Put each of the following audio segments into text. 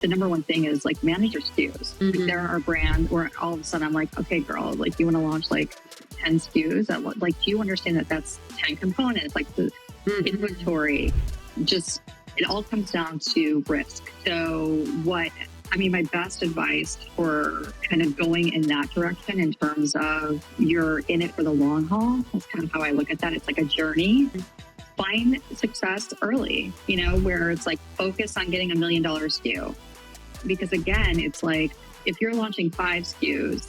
the number one thing is like manage your SKUs. Like, there are brands where all of a sudden I'm like, okay, girl, like you want to launch like 10 SKUs that like, do you understand that that's 10 components, like the inventory, just, it all comes down to risk. So my best advice for kind of going in that direction in terms of you're in it for the long haul, that's kind of how I look at that. It's like a journey. Find success early, where it's like focus on getting $1 million SKU. Because again, it's like if you're launching 5 SKUs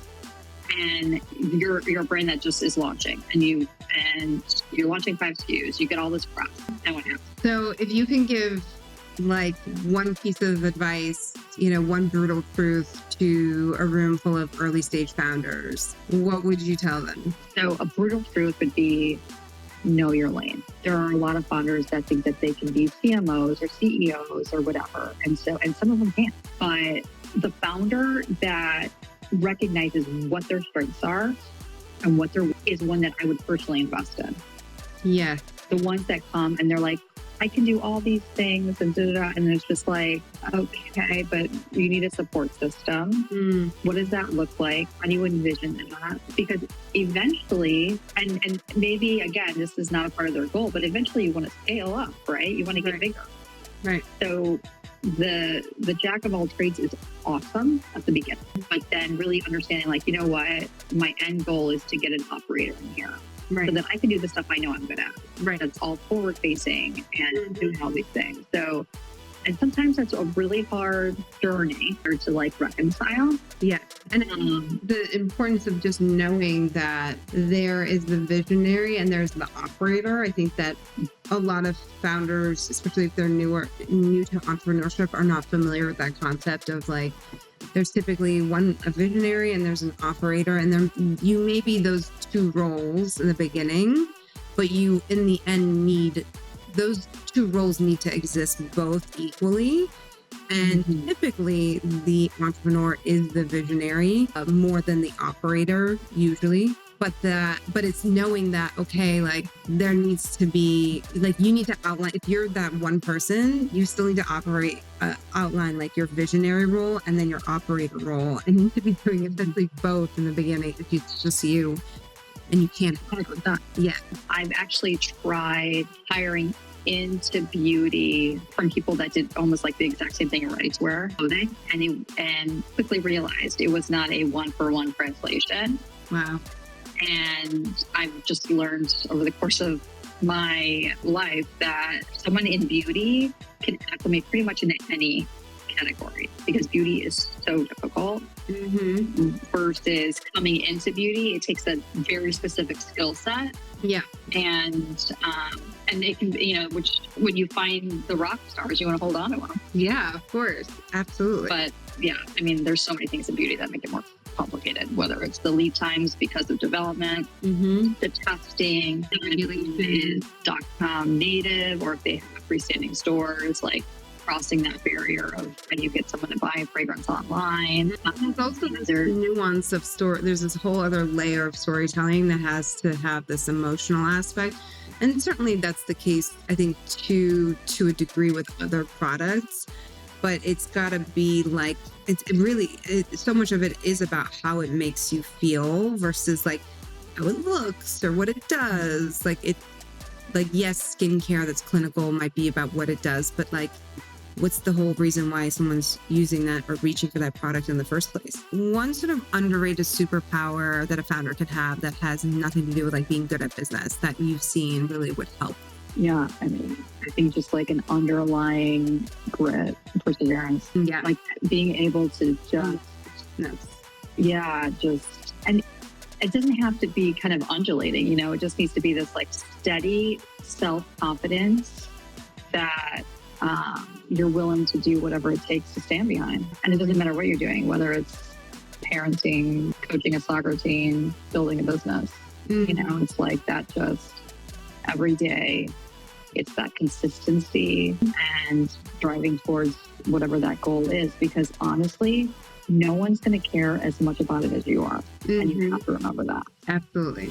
and you're a brand that just is launching and you're launching 5 SKUs, you get all this press. And what happens? So if you can give like one piece of advice, one brutal truth to a room full of early stage founders, what would you tell them? So a brutal truth would be know your lane. There are a lot of founders that think that they can be CMOs or CEOs or whatever. And some of them can't. But the founder that recognizes what their strengths are and is one that I would personally invest in. Yeah. The ones that come and they're like, I can do all these things and and it's just like, okay, but you need a support system. What does that look like? How do you envision that? Because eventually, and maybe again, this is not a part of their goal, but eventually you want to scale up, right? You want to get bigger. Right. So the jack of all trades is awesome at the beginning, but then really understanding like, you know what, my end goal is to get an operator in here. Right. So that I can do the stuff I know I'm good at. Right. That's all forward facing and doing all these things. So, and sometimes that's a really hard journey to like reconcile. Yeah. And the importance of just knowing that there is the visionary and there's the operator. I think that a lot of founders, especially if they're new to entrepreneurship, are not familiar with that concept of like, there's typically a visionary and there's an operator, and then you may be those 2 roles in the beginning, but you in the end those 2 roles need to exist both equally. And typically the entrepreneur is the visionary more than the operator usually. But it's knowing that, okay, like there needs to be, like you need to outline, if you're that one person, you still need to outline like your visionary role and then your operator role. And you need to be doing essentially both in the beginning if it's just you and you can't work with that. Yeah. I've actually tried hiring into beauty from people that did almost like the exact same thing in ready-to-wear clothing and quickly realized it was not a one-for-one translation. Wow. And I've just learned over the course of my life that someone in beauty can acclimate pretty much into any category because beauty is so difficult. Versus coming into beauty, it takes a very specific skill set. Yeah. And it can, which when you find the rock stars, you want to hold on to them. Yeah, of course. Absolutely. But yeah, there's so many things in beauty that make it more complicated, whether it's the lead times because of development, the testing, the regulations, .com native, or if they have freestanding stores, like crossing that barrier of how do you get someone to buy a fragrance online. There's also this nuance of story. There's this whole other layer of storytelling that has to have this emotional aspect. And certainly that's the case, I think, to a degree with other products. But it's got to be like, so much of it is about how it makes you feel versus like how it looks or what it does. Yes, skincare that's clinical might be about what it does, but like, what's the whole reason why someone's using that or reaching for that product in the first place? One sort of underrated superpower that a founder could have that has nothing to do with like being good at business that you've seen really would help. Yeah, I think just like an underlying grit, perseverance. Yeah. Like being able to just, and it doesn't have to be kind of undulating, it just needs to be this like steady self-confidence that you're willing to do whatever it takes to stand behind. And it doesn't matter what you're doing, whether it's parenting, coaching a soccer team, building a business, it's like that just every day. It's that consistency and driving towards whatever that goal is, because honestly, no one's going to care as much about it as you are. And you have to remember that. Absolutely.